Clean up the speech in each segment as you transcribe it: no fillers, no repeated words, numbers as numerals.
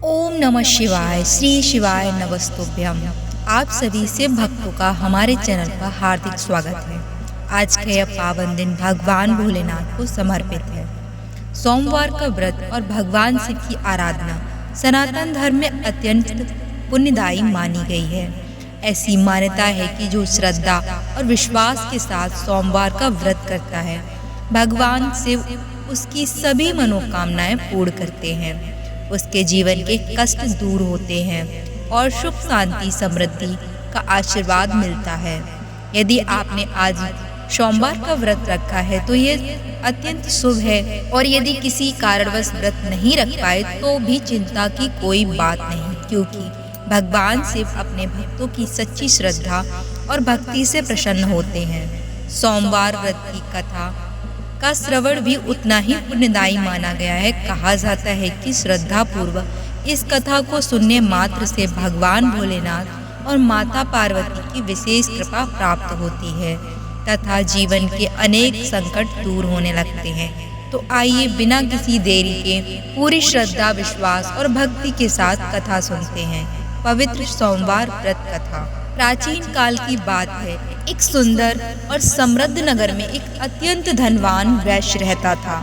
ओम नमः शिवाय। श्री शिवाय नमस्तुभ्यम। आप सभी से भक्तों का हमारे चैनल पर हार्दिक स्वागत है। आज का यह पावन दिन भगवान भोलेनाथ को समर्पित है। सोमवार का व्रत और भगवान शिव की आराधना सनातन धर्म में अत्यंत पुण्यदायी मानी गई है। ऐसी मान्यता है कि जो श्रद्धा और विश्वास के साथ सोमवार का व्रत करता है, भगवान शिव उसकी सभी मनोकामनाएं पूर्ण करते हैं, उसके जीवन के कष्ट दूर होते हैं और सुख शांति समृद्धि का आशीर्वाद मिलता है। यदि आपने आज सोमवार का व्रत रखा है तो ये अत्यंत शुभ है, और यदि किसी कारणवश व्रत नहीं रख पाए तो भी चिंता की कोई बात नहीं, क्योंकि भगवान शिव अपने भक्तों की सच्ची श्रद्धा और भक्ति से प्रसन्न होते हैं। सोमवार व्रत की कथा का श्रवण भी उतना ही पुण्यदायी माना गया है। कहा जाता है कि श्रद्धा पूर्वक इस कथा को सुनने मात्र से भगवान भोलेनाथ और माता पार्वती की विशेष कृपा प्राप्त होती है तथा जीवन के अनेक संकट दूर होने लगते हैं। तो आइए बिना किसी देरी के पूरी श्रद्धा, विश्वास और भक्ति के साथ कथा सुनते हैं। पवित्र सोमवार व्रत कथा। प्राचीन काल की बात है। एक सुंदर और समृद्ध नगर में एक अत्यंत धनवान वैश्य रहता था।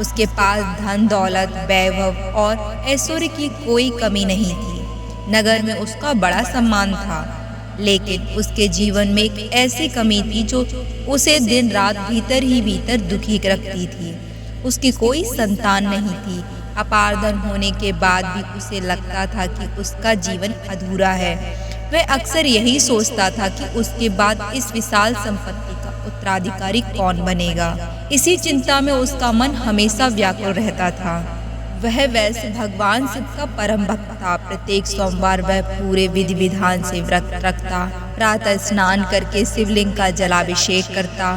उसके पास धन दौलत, वैभव और ऐश्वर्य की कोई कमी नहीं थी। नगर में उसका बड़ा सम्मान था, लेकिन उसके जीवन में एक ऐसी कमी थी जो उसे दिन रात भीतर ही भीतर दुखी रखती थी। उसकी कोई संतान नहीं थी। अपार धन होने के बाद भी उसे लगता था कि उसका जीवन अधूरा है। वह अक्सर यही सोचता था कि उसके बाद इस विशाल संपत्ति का उत्तराधिकारी कौन बनेगा। इसी चिंता में उसका मन हमेशा व्याकुल रहता था। वह वैसे भगवान शिव का परम भक्त था। प्रत्येक सोमवार वह पूरे विधि विधान से व्रत रखता, प्रातः स्नान करके शिवलिंग का जलाभिषेक करता,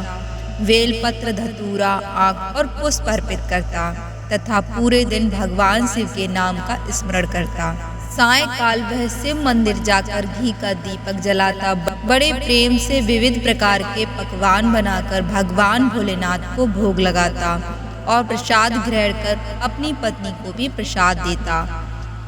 बेलपत्र, धतूरा, आक और पुष्प अर्पित करता तथा पूरे दिन भगवान शिव के नाम का स्मरण करता। सायंकाल वह शिव मंदिर जाकर घी का दीपक जलाता, बड़े प्रेम से विविध प्रकार के पकवान बनाकर भगवान भोलेनाथ को भोग लगाता और प्रसाद ग्रहण कर अपनी पत्नी को भी प्रसाद देता।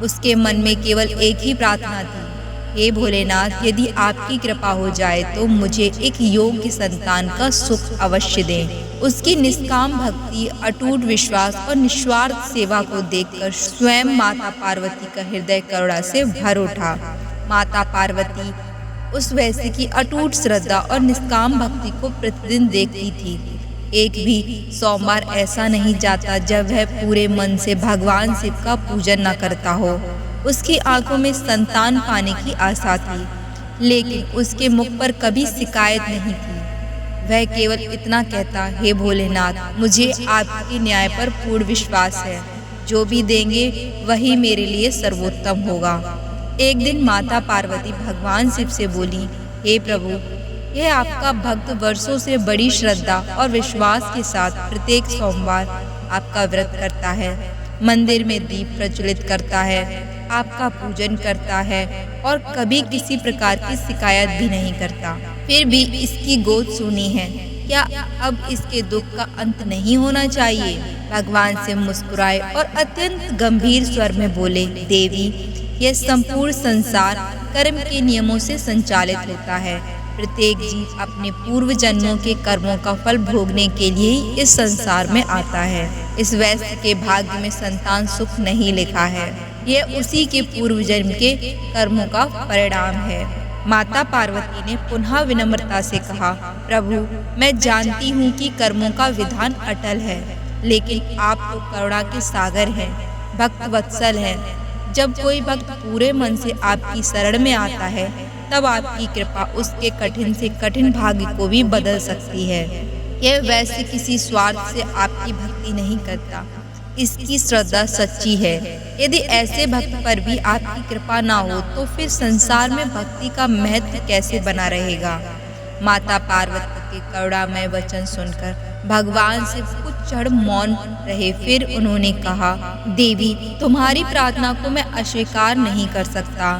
उसके मन में केवल एक ही प्रार्थना थी, हे भोलेनाथ, यदि आपकी कृपा हो जाए तो मुझे एक योग्य संतान का सुख अवश्य दें। उसकी निष्काम भक्ति, अटूट विश्वास और निस्वार्थ सेवा को देखकर स्वयं माता पार्वती का हृदय करुणा से भर उठा। माता पार्वती उस वैश्य की अटूट श्रद्धा और निष्काम भक्ति को प्रतिदिन देखती थी। एक भी सोमवार ऐसा नहीं जाता जब वह पूरे मन से भगवान शिव का पूजन न करता हो। उसकी आंखों में संतान पाने की आशा थी, लेकिन उसके मुख पर कभी शिकायत नहीं थी। वह केवल इतना कहता, हे भोलेनाथ, मुझे आपके न्याय पर पूर्ण विश्वास है। जो भी देंगे वही मेरे लिए सर्वोत्तम होगा। एक दिन माता पार्वती भगवान शिव से बोली, हे प्रभु, यह आपका भक्त वर्षों से बड़ी श्रद्धा और विश्वास के साथ प्रत्येक सोमवार आपका व्रत करता है, मंदिर में दीप प्रज्वलित करता है, आपका पूजन करता है और कभी किसी प्रकार की शिकायत भी नहीं करता। फिर भी इसकी गोद सुनी है, क्या अब इसके दुख का अंत नहीं होना चाहिए? भगवान से मुस्कुराए और अत्यंत गंभीर स्वर में बोले, देवी, यह संपूर्ण संसार कर्म के नियमों से संचालित होता है। प्रत्येक जीव अपने पूर्व जन्मों के कर्मों का फल भोगने के लिए ही इस संसार में आता है। इस वैश्य के भाग्य में संतान सुख नहीं लिखा है, यह उसी के पूर्व जन्म के कर्मों का परिणाम है। माता पार्वती ने पुनः विनम्रता से कहा, प्रभु, मैं जानती हूँ कि कर्मों का विधान अटल है, लेकिन आप तो करुणा के सागर हैं, भक्त वत्सल हैं। जब कोई भक्त पूरे मन से आपकी शरण में आता है, तब आपकी कृपा उसके कठिन से कठिन भाग्य को भी बदल सकती है। यह वैसे किसी स्वार्थ से आपकी भक्ति नहीं करता, इसकी श्रद्धा सच्ची है। यदि ऐसे भक्त पर भी आपकी कृपा ना हो तो फिर संसार में भक्ति का महत्व कैसे बना रहेगा? माता पार्वती के करुणामय वचन सुनकर भगवान शिव कुछ क्षण मौन रहे। फिर उन्होंने कहा, देवी, तुम्हारी प्रार्थना को मैं अस्वीकार नहीं कर सकता।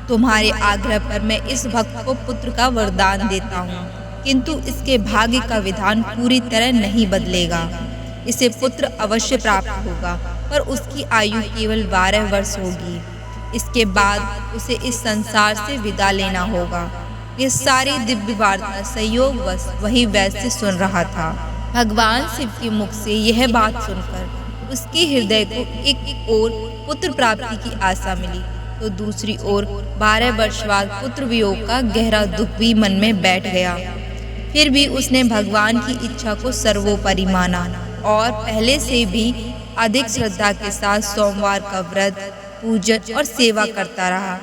तुम्हारे आग्रह पर मैं इस भक्त को पुत्र का वरदान देता हूँ, किंतु इसके भाग्य का विधान पूरी तरह नहीं बदलेगा। इसे पुत्र अवश्य प्राप्त होगा, पर उसकी आयु केवल 12 वर्ष होगी। इसके बाद उसे इस संसार से विदा लेना होगा। ये सारी दिव्य वार्ता संयोगवश वही वैश्य सुन रहा था। भगवान शिव के मुख से यह बात सुनकर उसके हृदय को एक ओर पुत्र प्राप्ति की आशा मिली, तो दूसरी ओर 12 वर्ष बाद पुत्र वियोग का गहरा दुख भी मन में बैठ गया। फिर भी उसने भगवान की इच्छा को सर्वोपरि माना और पहले से भी अधिक श्रद्धा के साथ सोमवार का व्रत, पूजन और सेवा करता रहा।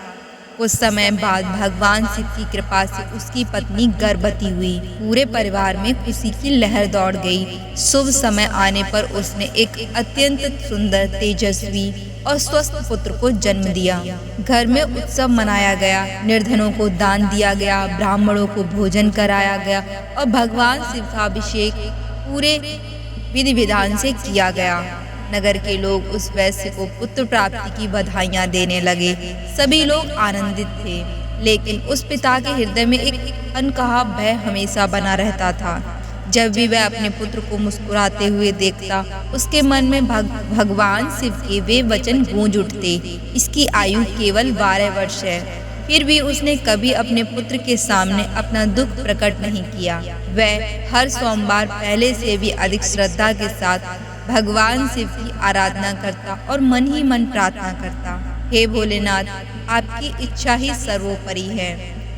कुछ समय बाद भगवान शिव की कृपा से उसकी पत्नी गर्भवती हुई। पूरे परिवार में खुशी की लहर दौड़ गई। शुभ समय आने पर उसने एक अत्यंत सुंदर, तेजस्वी और स्वस्थ पुत्र को जन्म दिया। घर में उत्सव मनाया गया, निर्धनों को दान दिया गया, ब्राह्मणों को भोजन कराया गया और भगवान शिव का अभिषेक पूरे विधि विधान से किया गया। नगर के लोग उस वैश्य को पुत्र प्राप्ति की बधाइयां देने लगे। सभी लोग आनंदित थे, लेकिन उस पिता के हृदय में एक अनकहा भय हमेशा बना रहता था। जब भी वह अपने पुत्र को मुस्कुराते हुए देखता, उसके मन में भगवान शिव के वे वचन गूंज उठते, इसकी आयु केवल 12 वर्ष है। फिर भी उसने कभी अपने पुत्र के सामने अपना दुख प्रकट नहीं किया। वह हर सोमवार पहले से भी अधिक श्रद्धा के साथ भगवान शिव की आराधना करता और मन ही मन प्रार्थना करता, हे भोलेनाथ, आपकी इच्छा ही सर्वोपरि है।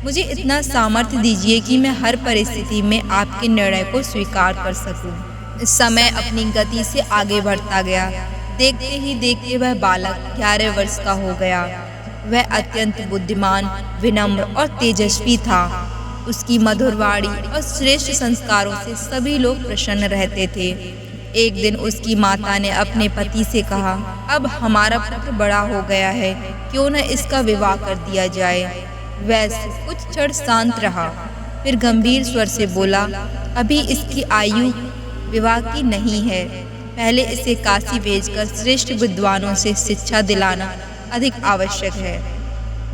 मुझे इतना सामर्थ्य दीजिए कि मैं हर परिस्थिति में आपके निर्णय को स्वीकार कर सकूं। समय अपनी गति से आगे बढ़ता गया। देखते ही देखते वह बालक 11 वर्ष का हो गया। वह अत्यंत बुद्धिमान, विनम्र और तेजस्वी था। उसकी मधुर वाणी और श्रेष्ठ संस्कारों से सभी लोग प्रसन्न रहते थे। एक दिन उसकी माता ने अपने पति से कहा, अब हमारा पुत्र बड़ा हो गया है, क्यों न इसका विवाह कर दिया जाए। वैश्य कुछ क्षण शांत रहा, फिर गंभीर स्वर से बोला, अभी इसकी आयु विवाह की नहीं है। पहले इसे काशी भेजकर श्रेष्ठ विद्वानों से शिक्षा दिलाना अधिक आवश्यक है।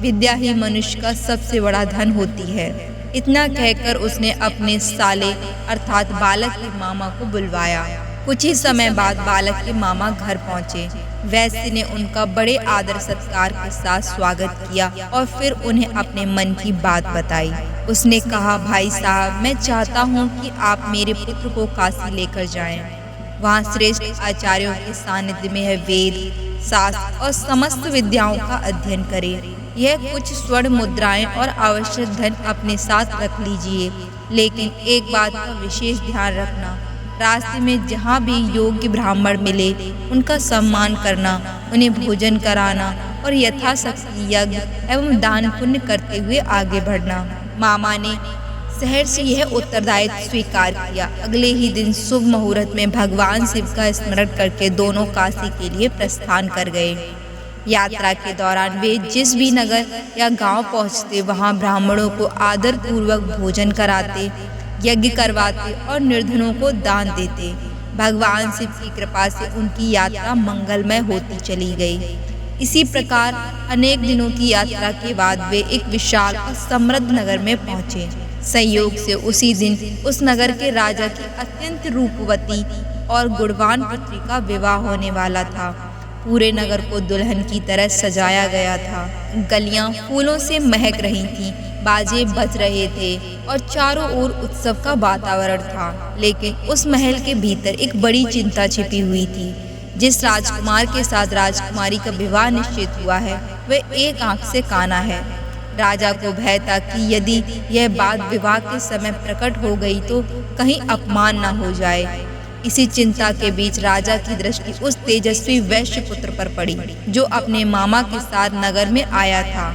विद्या ही मनुष्य का सबसे बड़ा धन होती है। इतना कहकर उसने अपने साले अर्थात बालक के मामा को बुलवाया। कुछ ही समय बाद बालक के मामा घर पहुंचे। वैश्य ने उनका बड़े आदर सत्कार के साथ स्वागत किया और फिर उन्हें अपने मन की बात बताई। उसने कहा, भाई साहब, मैं चाहता हूं कि आप मेरे पुत्र को काशी लेकर जाएं। वहां श्रेष्ठ आचार्यों के सानिध्य में है वेद, शास्त्र और समस्त विद्याओं का अध्ययन करें। यह कुछ स्वर्ण मुद्राएं और आवश्यक धन अपने साथ रख लीजिए, लेकिन एक बात का विशेष ध्यान रखना, रास्ते में जहाँ भी योग्य ब्राह्मण मिले उनका सम्मान करना, उन्हें भोजन कराना और यथाशक्ति यज्ञ एवं दान पुण्य करते हुए आगे बढ़ना। मामा ने शहर से यह उत्तरदायित्व स्वीकार किया। अगले ही दिन शुभ मुहूर्त में भगवान शिव का स्मरण करके दोनों काशी के लिए प्रस्थान कर गए। यात्रा के दौरान वे जिस भी नगर या गांव पहुंचते, वहां ब्राह्मणों को आदर पूर्वक भोजन कराते, यज्ञ करवाते और निर्धनों को दान देते। भगवान शिव की कृपा से उनकी यात्रा मंगलमय होती चली गई। इसी प्रकार अनेक दिनों की यात्रा के बाद वे एक विशाल और समृद्ध नगर में पहुंचे। संयोग से उसी दिन उस नगर के राजा की अत्यंत रूपवती और गुणवान पुत्री का विवाह होने वाला था। पूरे नगर को दुल्हन की तरह सजाया गया था। गलियां फूलों से महक रही थीं, बाजे बज रहे थे और चारों ओर उत्सव का वातावरण था। लेकिन उस महल के भीतर एक बड़ी चिंता छिपी हुई थी। जिस राजकुमार के साथ राजकुमारी का विवाह निश्चित हुआ है, वह एक आंख से काना है। राजा को भय था कि यदि यह बात विवाह के समय प्रकट हो गई तो कहीं अपमान न हो जाए। इसी चिंता के बीच राजा की दृष्टि उस तेजस्वी वैश्य पुत्र पर पड़ी जो अपने मामा के साथ नगर में आया था।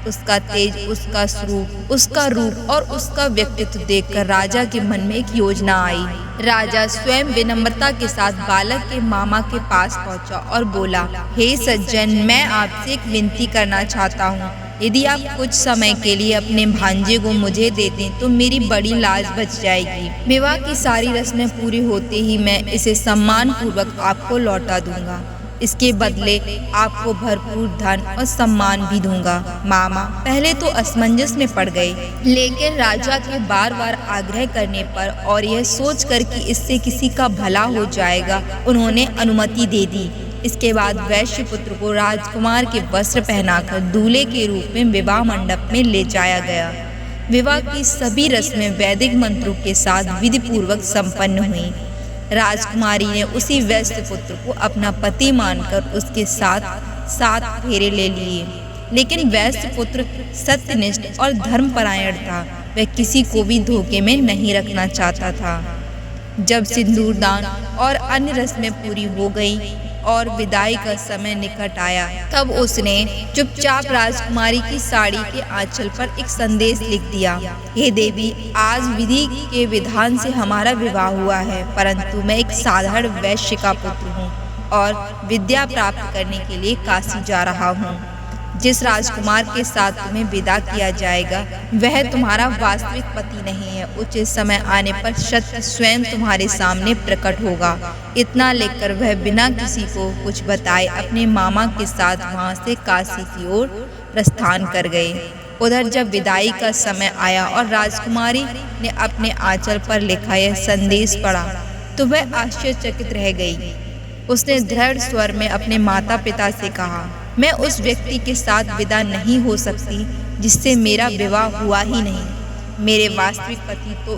उसका तेज, उसका स्वरूप, उसका रूप और उसका व्यक्तित्व देखकर राजा के मन में एक योजना आई। राजा स्वयं विनम्रता के साथ बालक के मामा के पास पहुंचा और बोला, हे सज्जन, मैं आपसे एक विनती करना चाहता हूँ। यदि आप कुछ समय के लिए अपने भांजे को मुझे दे दें तो मेरी बड़ी लाज बच जाएगी। विवाह की सारी रस्में पूरी होते ही मैं इसे सम्मान पूर्वक आपको लौटा दूंगा। इसके बदले आपको भरपूर धन और सम्मान भी दूंगा। मामा पहले तो असमंजस में पड़ गए, लेकिन राजा के बार बार आग्रह करने पर और यह सोचकर कि इससे किसी का भला हो जाएगा, उन्होंने अनुमति दे दी। इसके बाद वैश्य पुत्र को राजकुमार के वस्त्र पहनाकर दूल्हे के रूप में विवाह मंडप में ले जाया गया। विवाह की सभी रस्में वैदिक मंत्रों के साथ विधि पूर्वक संपन्न हुई। राजकुमारी ने उसी वैश्य पुत्र को अपना पति मानकर उसके साथ 7 फेरे ले लिए, लेकिन वैश्य पुत्र सत्यनिष्ठ और धर्मपरायण था। वह किसी को भी धोखे में नहीं रखना चाहता था। जब सिंदूरदान और अन्य रस्में पूरी हो गईं और विदाई का समय निकट आया, तब उसने चुपचाप राजकुमारी की साड़ी के आंचल पर एक संदेश लिख दिया। हे देवी, आज विधि के विधान से हमारा विवाह हुआ है, परंतु मैं एक साधारण वैश्य का पुत्र हूँ और विद्या प्राप्त करने के लिए काशी जा रहा हूँ। जिस राजकुमार के साथ तुम्हें विदा किया जाएगा वह तुम्हारा वास्तविक पति नहीं है। उचित समय आने पर सत्य स्वयं तुम्हारे सामने प्रकट होगा। इतना लेकर वह बिना किसी को कुछ बताए अपने मामा के साथ वहां से काशी की ओर प्रस्थान कर गए। उधर जब विदाई का समय आया और राजकुमारी ने अपने आंचल पर लिखा यह संदेश पढ़ा तो वह आश्चर्यचकित रह गई। उसने दृढ़ स्वर में अपने माता पिता से कहा, मैं उस व्यक्ति के साथ विदा नहीं हो सकती जिससे मेरा विवाह हुआ ही नहीं। मेरे वास्तविक पति तो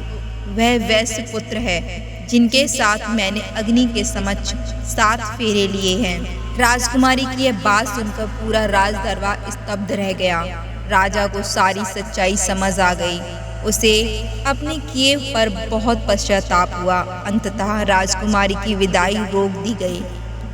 वह वैश्य पुत्र है जिनके साथ मैंने अग्नि के समक्ष 7 फेरे लिए हैं। राजकुमारी की यह बात सुनकर पूरा राज दरबार स्तब्ध रह गया। राजा को सारी सच्चाई समझ आ गई। उसे अपने किए पर बहुत पश्चाताप हुआ। अंततः राजकुमारी की विदाई रोक दी गई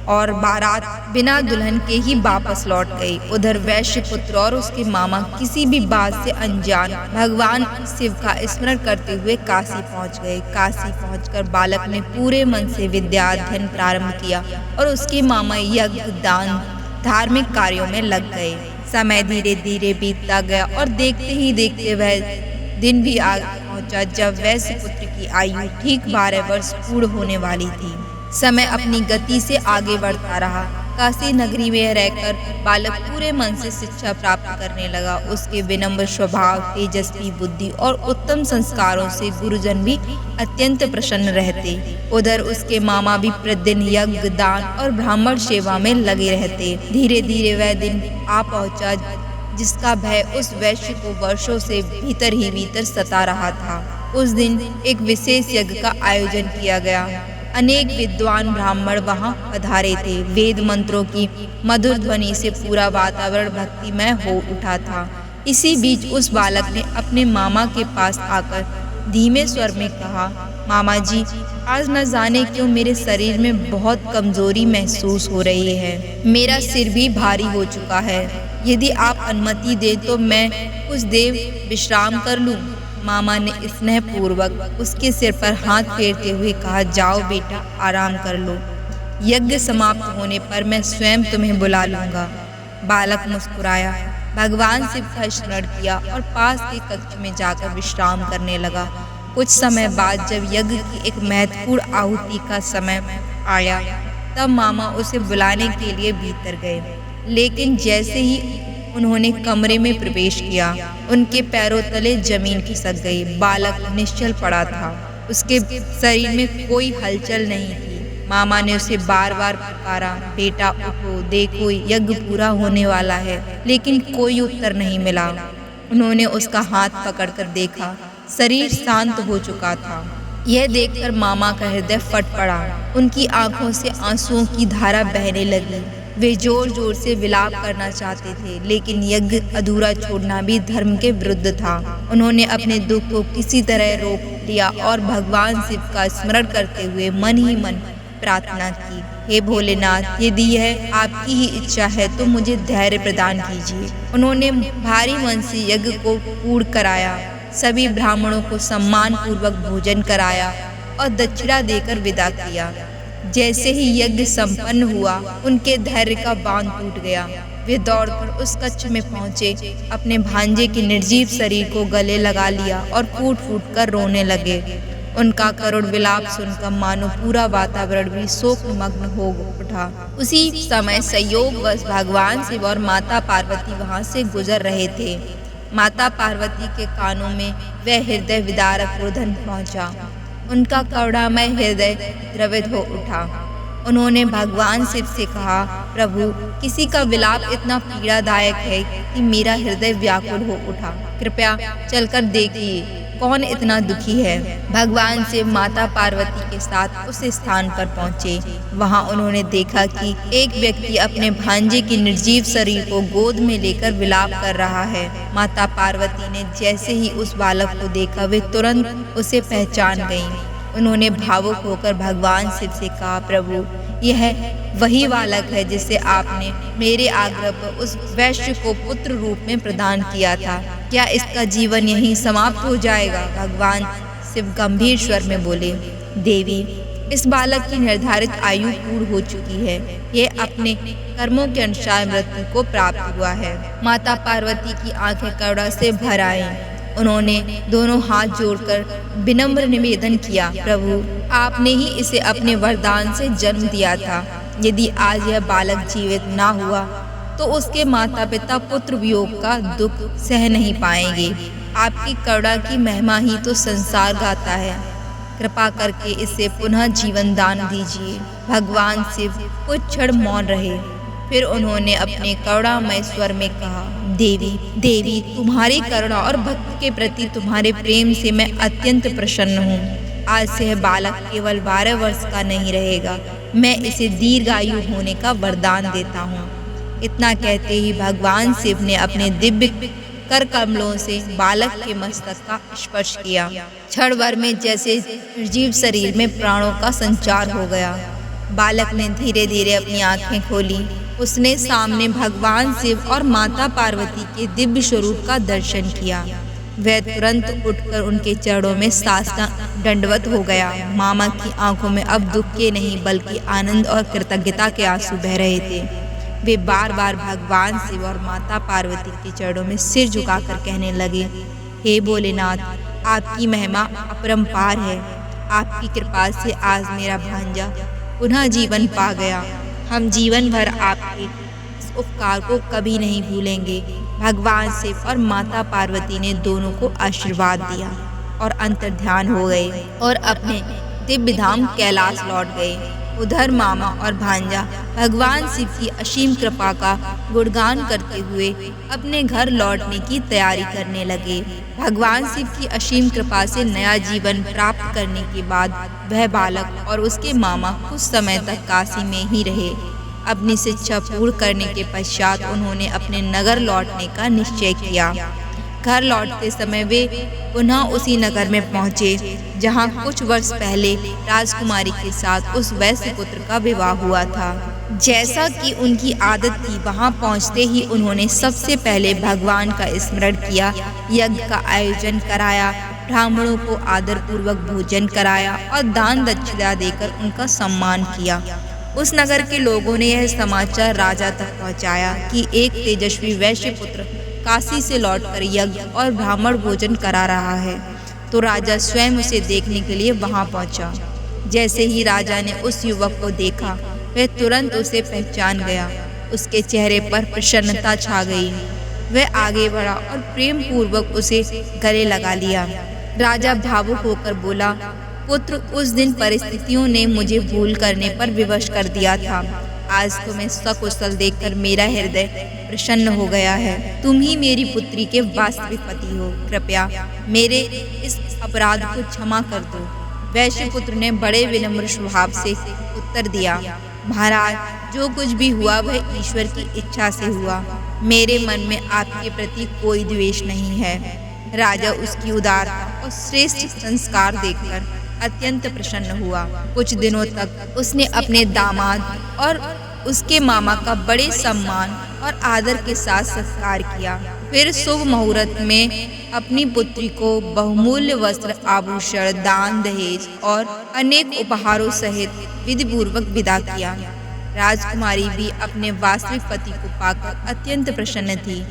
और बारात बिना दुल्हन के ही वापस लौट गई। उधर वैश्य पुत्र और उसके मामा किसी भी बात से अनजान भगवान शिव का स्मरण करते हुए काशी पहुंच गए। काशी पहुंचकर बालक ने पूरे मन से विद्या अध्ययन प्रारंभ किया और उसके मामा यज्ञ, दान, धार्मिक कार्यों में लग गए। समय धीरे धीरे बीतता गया और देखते ही देखते वह दिन भी आ पहुंचा जब वैश्य पुत्र की आयु ठीक 12 वर्ष पूर्ण होने वाली थी। समय अपनी गति से आगे बढ़ता रहा। काशी नगरी में रहकर बालक पूरे मन से शिक्षा प्राप्त करने लगा। उसके विनम्र स्वभाव, तेजस्वी बुद्धि और उत्तम संस्कारों से गुरुजन भी अत्यंत प्रसन्न रहते। उधर उसके मामा भी प्रतिदिन यज्ञ, दान और ब्राह्मण सेवा में लगे रहते। धीरे धीरे वह दिन आ पहुंचा जिसका भय उस वैश्य को वर्षों से भीतर ही भीतर सता रहा था। उस दिन एक विशेष यज्ञ का आयोजन किया गया। अनेक विद्वान ब्राह्मण वहां पधारे थे। वेद मंत्रों की मधुर ध्वनि से पूरा वातावरण भक्तिमय हो उठा था। इसी बीच उस बालक ने अपने मामा के पास आकर धीमे स्वर में कहा, मामा जी, आज न जाने क्यों मेरे शरीर में बहुत कमजोरी महसूस हो रही है। मेरा सिर भी भारी हो चुका है। यदि आप अनुमति दें तो मैं कुछ देर विश्राम कर लूं। मामा ने स्नेह पूर्वक उसके सिर पर हाथ फेरते हुए कहा, जाओ बेटा, आराम कर लो। यज्ञ समाप्त होने पर मैं स्वयं तुम्हें बुला लूंगा। बालक मुस्कुराया, भगवान शिव का स्मरण किया और पास के कक्ष में जाकर विश्राम करने लगा। कुछ समय बाद जब यज्ञ की एक महत्वपूर्ण आहुति का समय आया तब मामा उसे बुलाने के लिए भीतर गए, लेकिन जैसे ही उन्होंने कमरे में प्रवेश किया उनके पैरों तले जमीन खिसक गई। बालक निश्चल पड़ा था। उसके शरीर में कोई हलचल नहीं थी। मामा ने उसे बार बार पुकारा, बेटा उठो, देखो यज्ञ पूरा होने वाला है, लेकिन कोई उत्तर नहीं मिला। उन्होंने उसका हाथ पकड़कर देखा, शरीर शांत हो चुका था। यह देखकर मामा का हृदय फट पड़ा। उनकी आंखों से आंसुओं की धारा बहने लगी। वे जोर जोर से विलाप करना चाहते थे, लेकिन यज्ञ अधूरा छोड़ना भी धर्म के विरुद्ध था। उन्होंने अपने दुख को किसी तरह रोक लिया और भगवान शिव का स्मरण करते हुए मन ही मन प्रार्थना की, हे भोलेनाथ, यदि यह आपकी ही इच्छा है तो मुझे धैर्य प्रदान कीजिए। उन्होंने भारी मन से यज्ञ को पूर्ण कराया, सभी ब्राह्मणों को सम्मान पूर्वक भोजन कराया और दक्षिणा देकर विदा किया। जैसे ही यज्ञ संपन्न हुआ उनके धैर्य का बांध टूट गया। वे दौड़कर उस कक्ष में पहुंचे, अपने भांजे के निर्जीव शरीर को गले लगा लिया और फूट फूट कर रोने लगे। उनका करुण विलाप सुनकर मानो पूरा वातावरण भी शोकमग्न हो उठा। उसी समय संयोगवश भगवान शिव और माता पार्वती वहां से गुजर रहे थे। माता पार्वती के कानों में वह हृदय विदारक रुदन पहुंचा। उनका करुणामय हृदय द्रवित हो उठा। उन्होंने भगवान शिव से कहा, प्रभु, किसी का विलाप इतना पीड़ादायक है कि मेरा हृदय व्याकुल हो उठा। कृपया चलकर देखिए कौन इतना दुखी है। भगवान शिव माता पार्वती के साथ उस स्थान पर पहुंचे। वहां उन्होंने देखा कि एक व्यक्ति अपने भांजे के निर्जीव शरीर को गोद में लेकर विलाप कर रहा है। माता पार्वती ने जैसे ही उस बालक को देखा, वे तुरंत उसे पहचान गईं। उन्होंने भावुक होकर भगवान शिव से कहा, प्रभु, यह वही बालक है जिसे आपने मेरे आग्रह पर उस वैश्य को पुत्र रूप में प्रदान किया था। क्या इसका जीवन यहीं समाप्त हो जाएगा? भगवान शिव गंभीर स्वर में बोले, देवी, इस बालक की निर्धारित आयु पूर्ण हो चुकी है। यह अपने कर्मों के अनुसार मृत्यु को प्राप्त हुआ है। माता पार्वती की आंखें करुणा से भर आईं। उन्होंने दोनों हाथ जोड़कर विनम्र निवेदन किया, प्रभु, आपने ही इसे अपने वरदान से जन्म दिया था। यदि आज यह बालक जीवित ना हुआ तो उसके माता पिता पुत्र वियोग का दुख सह नहीं पाएंगे। आपकी करुणा की महिमा ही तो संसार गाता है। कृपा करके इसे पुनः जीवन दान दीजिए। भगवान शिव कुछ क्षण मौन रहे, फिर उन्होंने अपने करुणामय स्वर में कहा, देवी, तुम्हारी करुणा और भक्ति के प्रति तुम्हारे प्रेम से मैं अत्यंत प्रसन्न हूँ। आज से यह बालक केवल 12 वर्ष का नहीं रहेगा। मैं इसे दीर्घायु होने का वरदान देता हूँ। इतना कहते ही भगवान शिव ने अपने दिव्य कर कमलों से बालक के मस्तक का स्पर्श किया। क्षण भर में जैसे निर्जीव शरीर में प्राणों का संचार हो गया। बालक ने धीरे धीरे अपनी आंखें खोली। उसने सामने भगवान शिव और माता पार्वती के दिव्य स्वरूप का दर्शन किया। वह तुरंत उठकर उनके चरणों में साष्टांग दंडवत हो गया। मामा की आंखों में अब दुख के नहीं बल्कि आनंद और कृतज्ञता के आंसू बह रहे थे। वे बार बार भगवान शिव और माता पार्वती के चरणों में सिर झुकाकर कहने लगे, हे भोलेनाथ, आपकी महिमा अपरंपार है। आपकी कृपा से आज मेरा भांजा पुनः जीवन पा गया। हम जीवन भर आपके इस उपकार को कभी नहीं भूलेंगे। भगवान शिव और माता पार्वती ने दोनों को आशीर्वाद दिया और अंतर्ध्यान हो गए और अपने दिव्य धाम कैलाश लौट गए। उधर मामा और भांजा भगवान शिव की असीम कृपा का गुणगान करते हुए अपने घर लौटने की तैयारी करने लगे। भगवान शिव की असीम कृपा से नया जीवन प्राप्त करने के बाद वह बालक और उसके मामा कुछ समय तक काशी में ही रहे। अपनी शिक्षा पूर्ण करने के पश्चात उन्होंने अपने नगर लौटने का निश्चय किया। घर लौटते समय वे पुनः उसी नगर में पहुंचे जहां कुछ वर्ष पहले राजकुमारी के साथ उस वैश्य पुत्र का विवाह हुआ था। जैसा कि उनकी आदत थी, वहां पहुंचते ही उन्होंने सबसे पहले भगवान का स्मरण किया, यज्ञ का आयोजन कराया, ब्राह्मणों को आदर पूर्वक भोजन कराया और दान दक्षिणा देकर उनका सम्मान किया। उस नगर के लोगों ने यह समाचार राजा तक पहुंचाया कि एक तेजस्वी वैश्य पुत्र काशी से लौटकर यज्ञ और ब्राह्मण भोजन करा रहा है। तो राजा स्वयं उसे देखने के लिए वहां पहुंचा। जैसे ही राजा ने उस युवक को देखा, वह तुरंत उसे पहचान गया। उसके चेहरे पर प्रसन्नता छा गई। वह आगे बढ़ा और प्रेम पूर्वक उसे गले लगा लिया। राजा भावुक होकर बोला, पुत्र, उस दिन परिस्थितियों ने मुझे भूल करने पर विवश कर दिया था। आज तुम्हें सकुशल देखकर मेरा हृदय प्रसन्न हो गया है। तुम ही मेरी पुत्री के वास्तविक पति हो। कृपया मेरे इस अपराध को क्षमा कर दो। वैश्य पुत्र ने बड़े विनम्र स्वभाव से उत्तर दिया, महाराज, जो कुछ भी हुआ वह ईश्वर की इच्छा से हुआ। मेरे मन में आपके प्रति कोई द्वेष नहीं है। राजा उसकी उदारता और श्रेष्ठ संस्कार देखकर अत्यंत प्रसन्न हुआ। कुछ दिनों तक उसने अपने दामाद और उसके मामा का बड़े सम्मान और आदर के साथ सत्कार किया। फिर शुभ मुहूर्त में अपनी पुत्री को बहुमूल्य वस्त्र, आभूषण, दान, दहेज और अनेक उपहारों सहित विधि पूर्वक विदा किया। राजकुमारी भी अपने वास्तविक पति को पाकर अत्यंत प्रसन्न थी।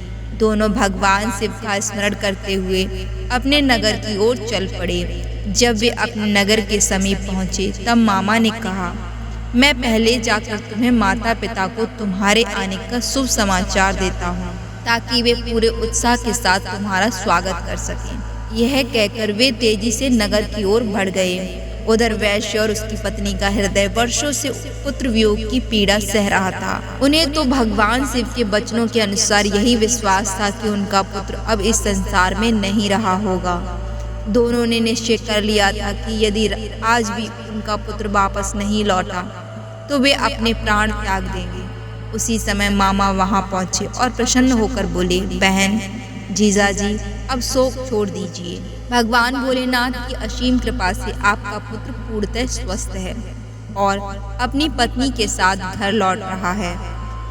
दोनों भगवान शिव का स्मरण करते हुए अपने नगर की ओर चल पड़े। जब वे अपने नगर के समीप पहुँचे तब मामा ने कहा, मैं पहले जाकर तुम्हें माता पिता को तुम्हारे आने का शुभ समाचार देता हूँ, ताकि वे पूरे उत्साह के साथ तुम्हारा स्वागत कर सकें। यह कहकर वे तेजी से नगर की ओर बढ़ गए। उधर वैश्य और उसकी पत्नी का हृदय वर्षों से पुत्र वियोग की पीड़ा सह रहा था। उन्हें तो भगवान शिव के वचनों के अनुसार यही विश्वास था कि उनका पुत्र अब इस संसार में नहीं रहा होगा। दोनों ने निश्चय कर लिया था कि यदि आज भी उनका पुत्र वापस नहीं लौटा तो वे अपने प्राण त्याग देंगे। उसी समय मामा वहां पहुंचे और प्रसन्न होकर बोले, बहन, जीजाजी, अब शोक छोड़ दीजिए। भगवान भोलेनाथ की असीम कृपा से आपका पुत्र पूर्णतः स्वस्थ है और अपनी पत्नी के साथ घर लौट रहा है।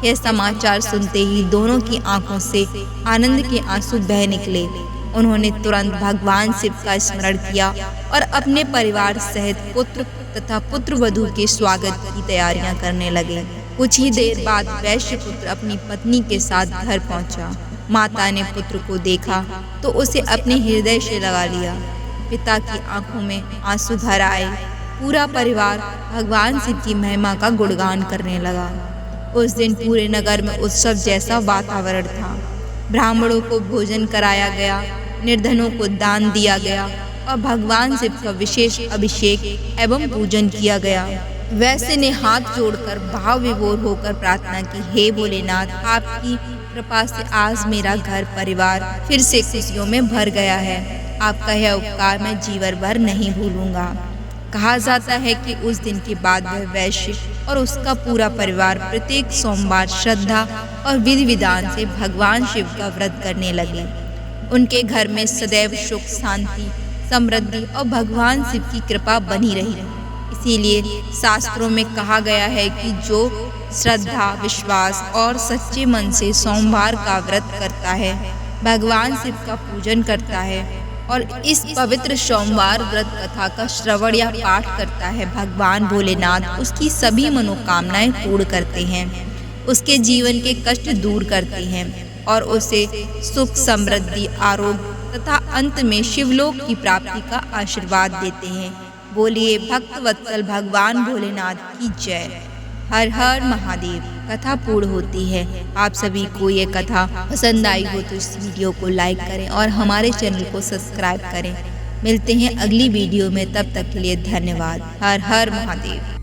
यह समाचार सुनते ही दोनों की आंखों से आनंद के आंसू बह निकले। उन्होंने तुरंत भगवान शिव का स्मरण किया और अपने परिवार सहित पुत्र तथा पुत्र वधू के स्वागत की तैयारियां करने लगे। कुछ ही देर बाद वैश्य पुत्र अपनी पत्नी के साथ घर पहुंचा। माता ने पुत्र को देखा तो उसे अपने हृदय से लगा लिया। पिता की आंखों में आंसू भर आए। पूरा परिवार भगवान शिव की महिमा का गुणगान करने लगा। उस दिन पूरे नगर में उत्सव जैसा वातावरण था। ब्राह्मणों को भोजन कराया गया, निर्धनों को दान दिया गया और भगवान शिव का विशेष अभिषेक एवं पूजन किया गया। वैश्य ने हाथ जोड़कर भाव विभोर होकर प्रार्थना की, हे भोलेनाथ, आपकी कृपा से आज मेरा घर परिवार फिर से खुशियों में भर गया है। आपका यह उपकार मैं जीवन भर नहीं भूलूंगा। कहा जाता है कि उस दिन के बाद वह वैश्य और उसका पूरा परिवार प्रत्येक सोमवार श्रद्धा और विधि विधान से भगवान शिव का व्रत करने लगे। उनके घर में सदैव सुख, शांति, समृद्धि और भगवान शिव की कृपा बनी रही। इसीलिए शास्त्रों में कहा गया है कि जो श्रद्धा, विश्वास और सच्चे मन से सोमवार का व्रत करता है, भगवान शिव का पूजन करता है और इस पवित्र सोमवार व्रत कथा का श्रवण या पाठ करता है, भगवान भोलेनाथ उसकी सभी मनोकामनाएं पूर्ण करते हैं, उसके जीवन के कष्ट दूर करते हैं और उसे सुख, समृद्धि, आरोग्य तथा अंत में शिवलोक की प्राप्ति का आशीर्वाद देते हैं। बोलिए भक्त वत्सल भगवान भोलेनाथ की जय। हर हर महादेव। कथा पूर्ण होती है। आप सभी को ये कथा पसंद आई हो तो इस वीडियो को लाइक करें और हमारे चैनल को सब्सक्राइब करें। मिलते हैं अगली वीडियो में, तब तक के लिए धन्यवाद। हर हर महादेव।